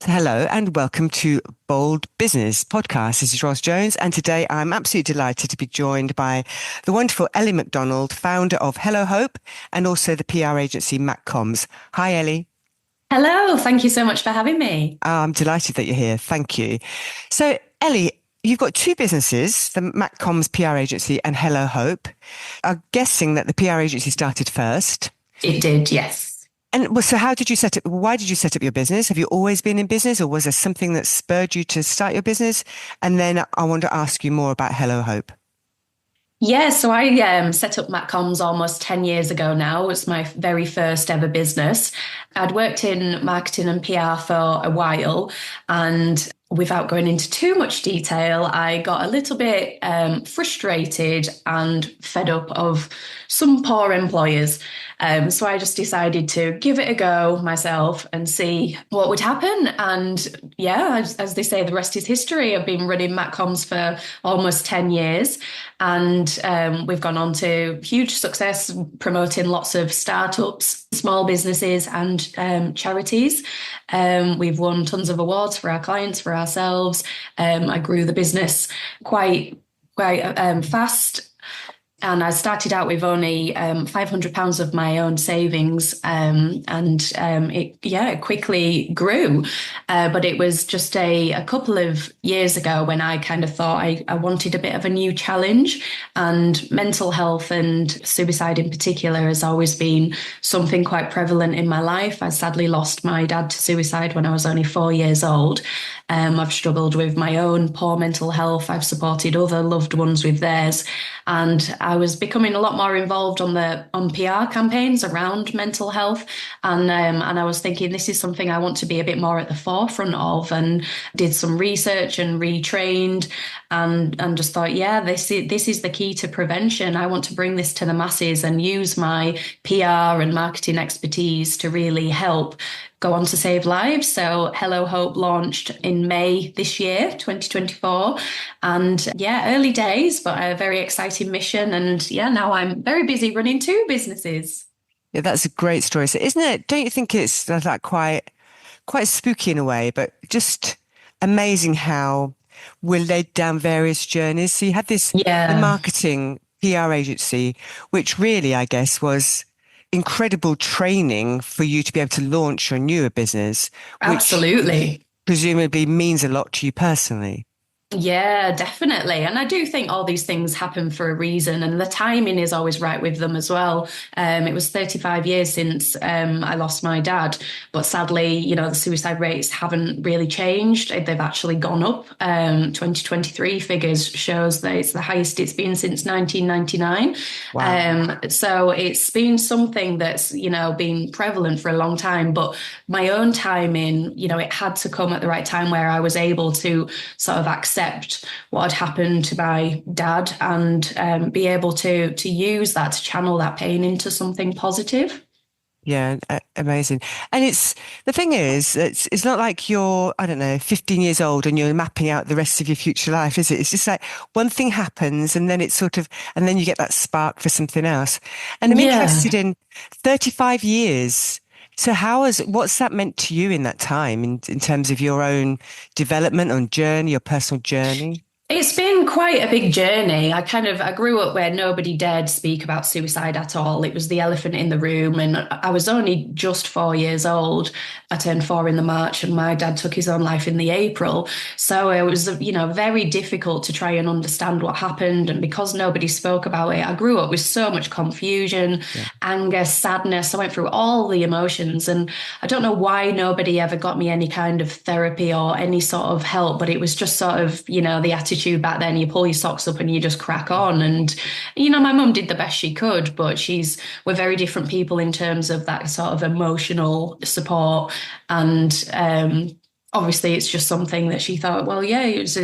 Hello and welcome to Bold Business Podcast. This is Ross Jones, and today I'm absolutely delighted to be joined by the wonderful Ellie MacDonald, founder of Hello Hope and also the PR agency MacComs. Hi, Ellie. Hello, thank you so much for having me. I'm delighted that you're here. Thank you. So, Ellie, you've got two businesses, the MacComs PR agency and Hello Hope. I'm guessing that the PR agency started first. It did, yes. And well, so how did you set up, why did you set up your business? Have you always been in business, or was there something that spurred you to start your business? And then I want to ask you more about Hello Hope. Yeah, so I set up Matcoms almost 10 years ago now. It's my very first ever business. I'd worked in marketing and PR for a while, and without going into too much detail, I got a little bit frustrated and fed up of some poor employers. So I just decided to give it a go myself and see what would happen. And yeah, as they say, the rest is history. I've been running Matcoms for almost 10 years, and we've gone on to huge success promoting lots of startups, small businesses and charities. We've won tons of awards for our clients, for ourselves. I grew the business quite fast. And I started out with only £500 of my own savings, it quickly grew. But it was just a couple of years ago when I kind of thought I wanted a bit of a new challenge. And mental health and suicide in particular has always been something quite prevalent in my life. I sadly lost my dad to suicide when I was only 4 years old. I've struggled with my own poor mental health. I've supported other loved ones with theirs. And I was becoming a lot more involved on PR campaigns around mental health. And I was thinking this is something I want to be a bit more at the forefront of, and did some research and retrained and just thought, yeah, this is the key to prevention. I want to bring this to the masses and use my PR and marketing expertise to really help go on to save lives. So Hello Hope launched in May this year, 2024. And yeah, early days, but a very exciting mission. And yeah, now I'm very busy running two businesses. Yeah, that's a great story. So isn't it, don't you think it's like quite spooky in a way, but just amazing how we're led down various journeys. So you had the Yeah, marketing PR agency, which really, I guess, was incredible training for you to be able to launch your newer business, which absolutely. presumably means a lot to you personally. Yeah, definitely. And I do think all these things happen for a reason, and the timing is always right with them as well. It was 35 years since I lost my dad, but sadly, the suicide rates haven't really changed. They've actually gone up. 2023 figures shows that it's the highest it's been since 1999. Wow. So it's been something that's, been prevalent for a long time, but my own timing, it had to come at the right time where I was able to sort of accept what had happened to my dad and be able to use that to channel that pain into something positive. Yeah, amazing. And the thing is, it's not like you're, I don't know, 15 years old and you're mapping out the rest of your future life, is it? It's just like one thing happens and then it's sort of, and then you get that spark for something else. And I'm interested Yeah. in 35 years. So what's that meant to you in that time in terms of your own development on journey, your personal journey? It's been quite a big journey. I grew up where nobody dared speak about suicide at all. It was the elephant in the room. And I was only just 4 years old. I turned four in the March and my dad took his own life in the April. So it was, very difficult to try and understand what happened. And because nobody spoke about it, I grew up with so much confusion, Yeah. anger, sadness. I went through all the emotions, and I don't know why nobody ever got me any kind of therapy or any sort of help, but it was just sort of, the attitude back then. You pull your socks up and you just crack on. And, my mum did the best she could, but we're very different people in terms of that sort of emotional support. And, obviously it's just something that she thought, well, yeah, it's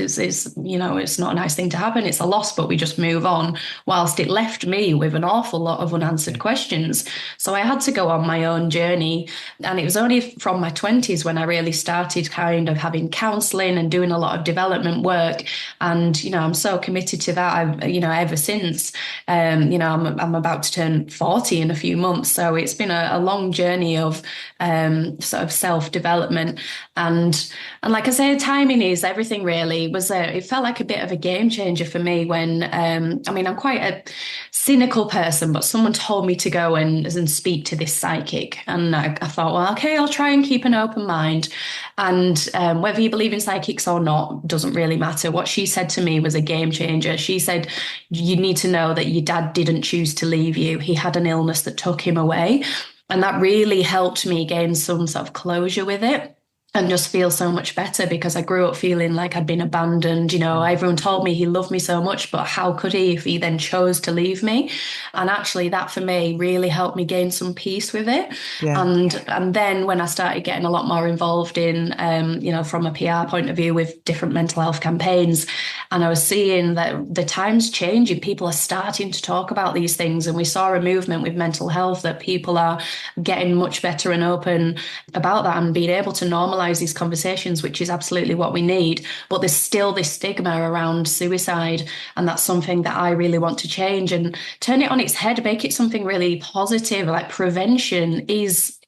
not a nice thing to happen. It's a loss, but we just move on. Whilst it left me with an awful lot of unanswered questions. So I had to go on my own journey. And it was only from my 20s when I really started kind of having counselling and doing a lot of development work. And, I'm so committed to that. Ever since, I'm about to turn 40 in a few months. So it's been a long journey of sort of self-development. And And like I say, timing is everything really. It felt like a bit of a game changer for me when I mean, I'm quite a cynical person, but someone told me to go and speak to this psychic. And I thought, well, okay, I'll try and keep an open mind. And whether you believe in psychics or not doesn't really matter. What she said to me was a game changer. She said, you need to know that your dad didn't choose to leave you. He had an illness that took him away. And that really helped me gain some sort of closure with it and just feel so much better because I grew up feeling like I'd been abandoned. You know, everyone told me he loved me so much, but how could he if he then chose to leave me? And actually, that for me really helped me gain some peace with it. Yeah. And then when I started getting a lot more involved in, you know, from a PR point of view with different mental health campaigns, and I was seeing that the times changing, people are starting to talk about these things, and we saw a movement with mental health that people are getting much better and open about that and being able to normalize these conversations, which is absolutely what we need. But there's still this stigma around suicide, and that's something that I really want to change and turn it on its head, make it something really positive. Like prevention is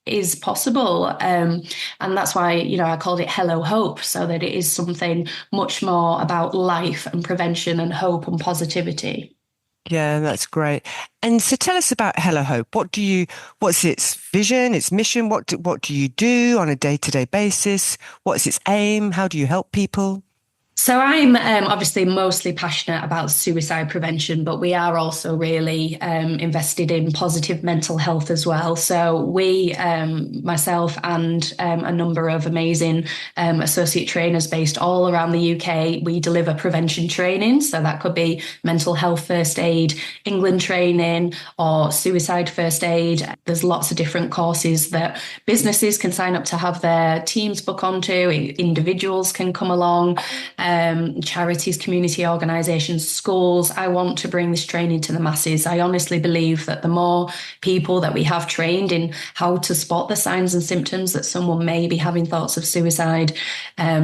possible, and that's why, you know, I called it Hello Hope, so that it is something much more about life and prevention and hope and positivity. Yeah, that's great. And so tell us about Hello Hope. What's its vision, its mission? What do you do on a day-to-day basis? What's its aim? How do you help people? So I'm obviously mostly passionate about suicide prevention, but we are also really invested in positive mental health as well. So we, myself and a number of amazing associate trainers based all around the UK, we deliver prevention training. So that could be mental health first aid, England training, or suicide first aid. There's lots of different courses that businesses can sign up to have their teams book onto, individuals can come along. Charities, community organisations, schools. I want to bring this training to the masses. I honestly believe that the more people that we have trained in how to spot the signs and symptoms that someone may be having thoughts of suicide,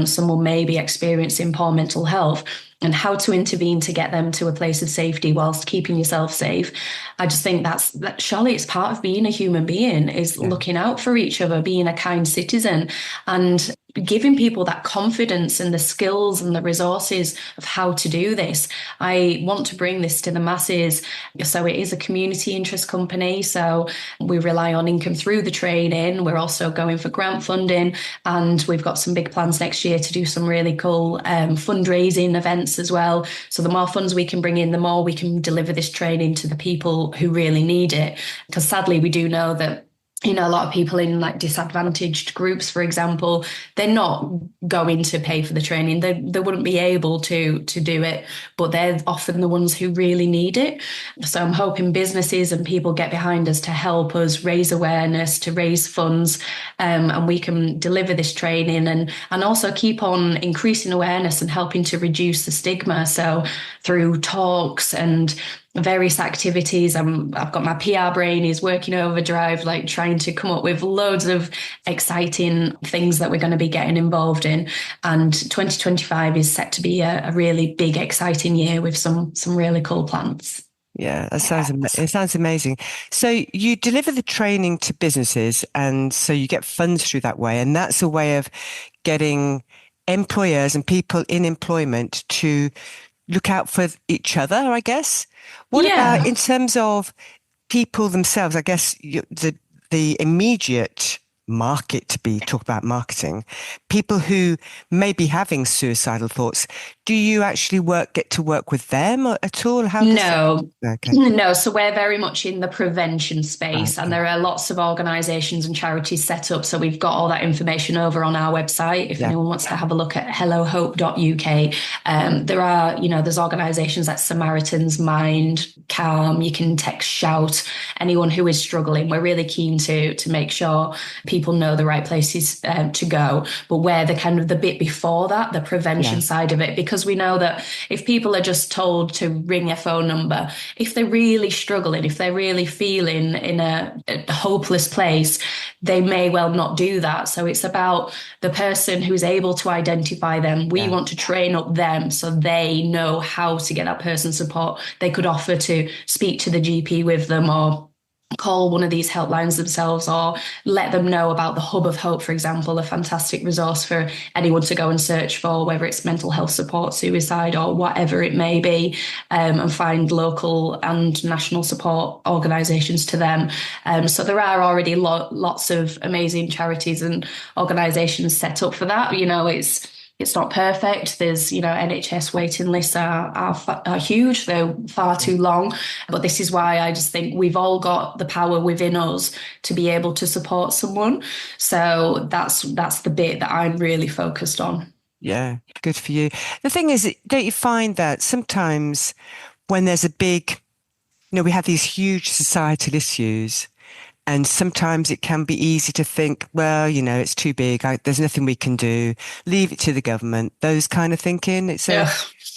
someone may be experiencing poor mental health, and how to intervene to get them to a place of safety whilst keeping yourself safe. I just think that surely it's part of being a human being, is Yeah. looking out for each other, being a kind citizen, and giving people that confidence and the skills and the resources of how to do this. I want to bring this to the masses. So it is a community interest company. So we rely on income through the training. We're also going for grant funding, and we've got some big plans next year to do some really cool fundraising events as well. So the more funds we can bring in, the more we can deliver this training to the people who really need it. Because sadly, we do know that, you know, a lot of people in like disadvantaged groups, for example, they're not going to pay for the training. They wouldn't be able to do it, but they're often the ones who really need it. So I'm hoping businesses and people get behind us to help us raise awareness, to raise funds, and we can deliver this training and also keep on increasing awareness and helping to reduce the stigma. So through talks and various activities. I've got my PR brain is working overdrive, like trying to come up with loads of exciting things that we're going to be getting involved in. And 2025 is set to be a really big, exciting year with some really cool plans. Yeah, it sounds amazing. So you deliver the training to businesses, and so you get funds through that way, and that's a way of getting employers and people in employment to look out for each other, I guess. What about Yeah. in terms of people themselves? I guess the immediate market, to be talk about marketing, people who may be having suicidal thoughts. Do you actually get to work with them at all? How does that? No, Okay. no. So we're very much in the prevention Right. space, and Okay. there are lots of organisations and charities set up. So we've got all that information over on our website. If Yeah. anyone wants to have a look at hellohope.uk, there are, you know, there's organisations like Samaritan's Mind, Calm. You can text Shout. Anyone who is struggling, we're really keen to make sure people know the right places to go. But we're the kind of the bit before that, the Yeah. prevention side of it, because we know that if people are just told to ring a phone number, if they're really struggling, if they're really feeling in a hopeless place, they may well not do that. So it's about the person who's able to identify them. We Yeah. want to train up them so they know how to get that person support. They could offer to speak to the GP with them, or call one of these helplines themselves or let them know about the Hub of Hope, for example, a fantastic resource for anyone to go and search for, whether it's mental health support, suicide, or whatever it may be, and find local and national support organisations to them. So there are already lots of amazing charities and organisations set up for that. It's not perfect. There's, NHS waiting lists are huge. They're far too long. But this is why I just think we've all got the power within us to be able to support someone. So that's the bit that I'm really focused on. Yeah, good for you. The thing is, don't you find that sometimes when there's a big, we have these huge societal issues, and sometimes it can be easy to think, well, it's too big. There's nothing we can do. Leave it to the government. Those kind of thinking. Yeah.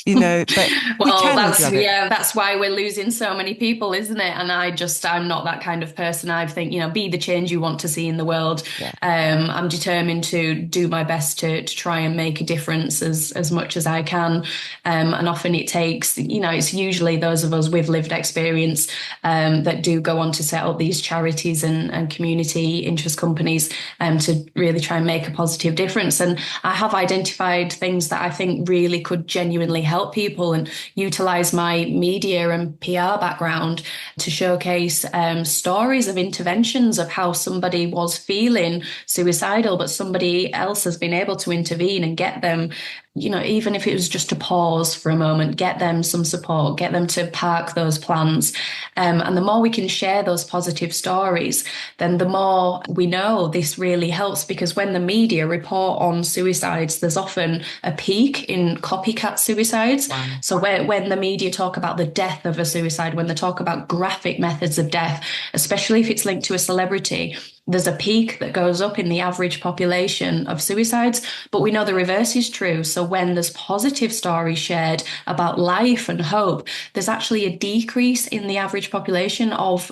But we Well, can do it. that's why we're losing so many people, isn't it? And I'm not that kind of person. I think, be the change you want to see in the world. Yeah. I'm determined to do my best to try and make a difference as much as I can. And often it takes, it's usually those of us with lived experience that do go on to set up these charities and community interest companies to really try and make a positive difference. And I have identified things that I think really could genuinely help people and utilize my media and PR background to showcase stories of interventions of how somebody was feeling suicidal, but somebody else has been able to intervene and get them, even if it was just to pause for a moment, get them some support, get them to park those plans. And the more we can share those positive stories, then the more we know this really helps, because when the media report on suicides, there's often a peak in copycat suicides. Wow. So when the media talk about the death of a suicide, when they talk about graphic methods of death, especially if it's linked to a celebrity, there's a peak that goes up in the average population of suicides, but we know the reverse is true. So when there's positive stories shared about life and hope, there's actually a decrease in the average population of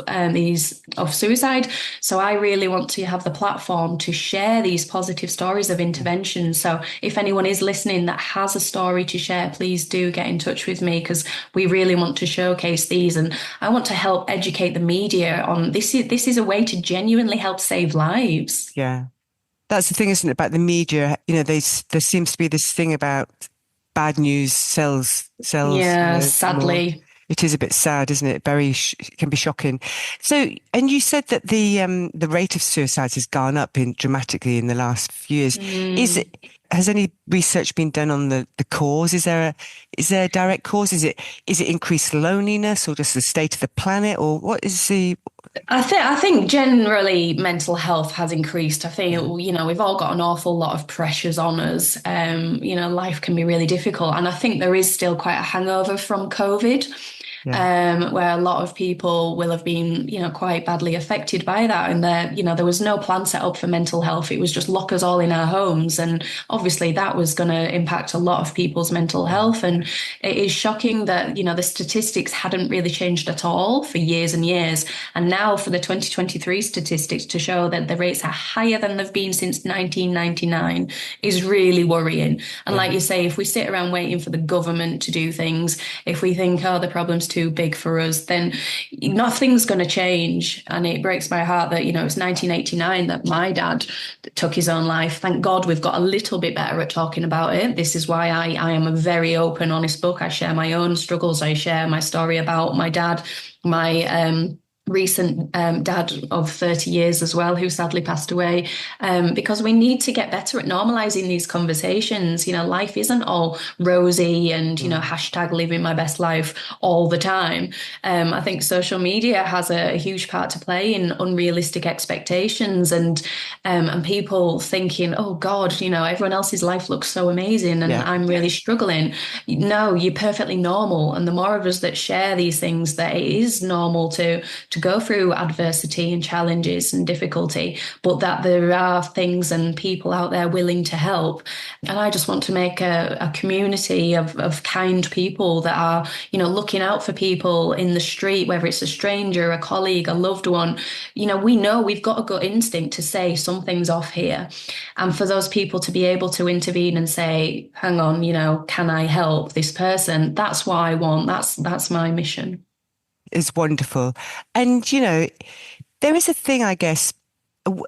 suicide. So I really want to have the platform to share these positive stories of intervention. So if anyone is listening that has a story to share, please do get in touch with me, because we really want to showcase these, and I want to help educate the media on this is a way to genuinely help save lives. Yeah. That's the thing, isn't it, about the media? There seems to be this thing about bad news sells Yeah, more. sadly. It is a bit sad, isn't it? It can be shocking. So, and you said that the rate of suicides has gone up dramatically in the last few years. Mm. Has any research been done on the cause? Is there a direct cause? Is it increased loneliness, or just the state of the planet, or what is the? I think generally mental health has increased. I think, Yeah, we've all got an awful lot of pressures on us. Life can be really difficult. And I think there is still quite a hangover from COVID. yeah, Where a lot of people will have been, quite badly affected by that. And there was no plan set up for mental health. It was just lock us all in our homes. And obviously that was going to impact a lot of people's mental yeah, health. And it is shocking that, the statistics hadn't really changed at all for years and years. And now for the 2023 statistics to show that the rates are higher than they've been since 1999 is really worrying. And yeah, like you say, if we sit around waiting for the government to do things, if we think, oh, the problem's too big for us, then nothing's going to change. And it breaks my heart that, it's 1989 that my dad took his own life. Thank God we've got a little bit better at talking about it. This is why I am a very open, honest book. I share my own struggles. I share my story about my dad, my recent dad of 30 years as well, who sadly passed away, because we need to get better at normalizing these conversations. Life isn't all rosy and, mm, hashtag living my best life all the time. I think social media has a huge part to play in unrealistic expectations and people thinking, oh God, everyone else's life looks so amazing and yeah. I'm really struggling. No, you're perfectly normal. And the more of us that share these things, that it is normal to go through adversity and challenges and difficulty, but that there are things and people out there willing to help. And I just want to make a community of kind people that are, looking out for people in the street, whether it's a stranger, a colleague, a loved one. We know we've got a gut instinct to say something's off here. And for those people to be able to intervene and say, hang on, can I help this person? That's what I want. That's my mission. Is wonderful. And, there is a thing, I guess.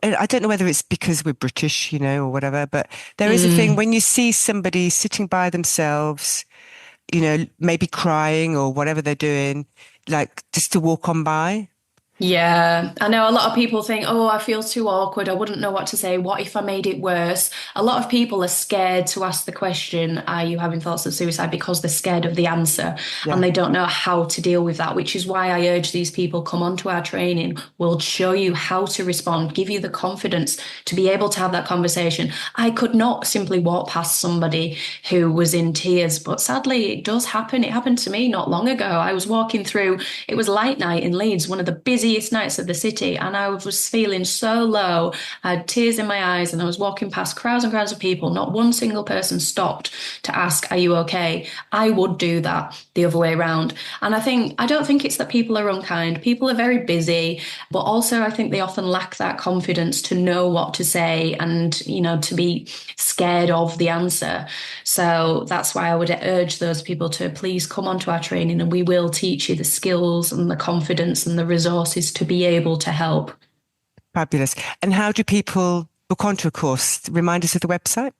I don't know whether it's because we're British, or whatever, but there is a thing Mm. when you see somebody sitting by themselves, maybe crying or whatever they're doing, like just to walk on by. Yeah, I know a lot of people think, oh, I feel too awkward. I wouldn't know what to say. What if I made it worse? A lot of people are scared to ask the question, are you having thoughts of suicide? Because they're scared of the answer and Yeah. they don't know how to deal with that, which is why I urge these people, come onto our training. We'll show you how to respond, give you the confidence to be able to have that conversation. I could not simply walk past somebody who was in tears, but sadly, it does happen. It happened to me not long ago. I was walking through, it was light night in Leeds, one of the busiest nights of the city, and I was feeling so low. I had tears in my eyes, and I was walking past crowds and crowds of people. Not one single person stopped to ask, "Are you okay?" I would do that the other way around. And I don't think it's that people are unkind. People are very busy, but also I think they often lack that confidence to know what to say and, to be scared of the answer. So that's why I would urge those people to please come onto our training, and we will teach you the skills and the confidence and the resources to be able to help. Fabulous. And how do people book onto a course? Remind us of the website.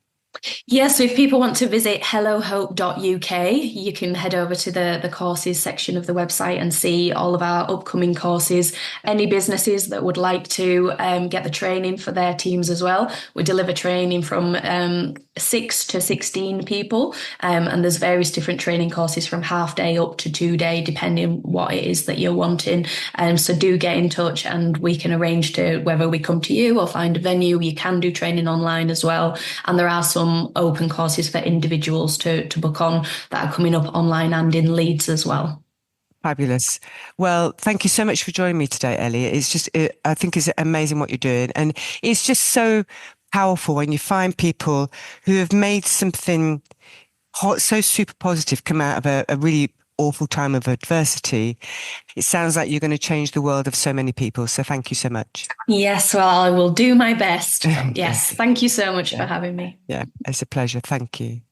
Yeah, so if people want to visit hellohope.uk, you can head over to the courses section of the website and see all of our upcoming courses. Any businesses that would like to get the training for their teams as well, we deliver training from 6 to 16 people, and there's various different training courses from half day up to 2 day, depending what it is that you're wanting. So do get in touch and we can arrange to whether we come to you or find a venue. You can do training online as well. And there are some open courses for individuals to book on that are coming up online and in Leeds as well. Fabulous. Well, thank you so much for joining me today, Ellie. I think it's amazing what you're doing. And it's just so powerful when you find people who have made something so super positive come out of a really awful time of adversity. It sounds like you're going to change the world of so many people. So thank you so much. Yes, well, I will do my best. Yeah. Yes, thank you so much Yeah. for having me. Yeah. It's a pleasure. Thank you.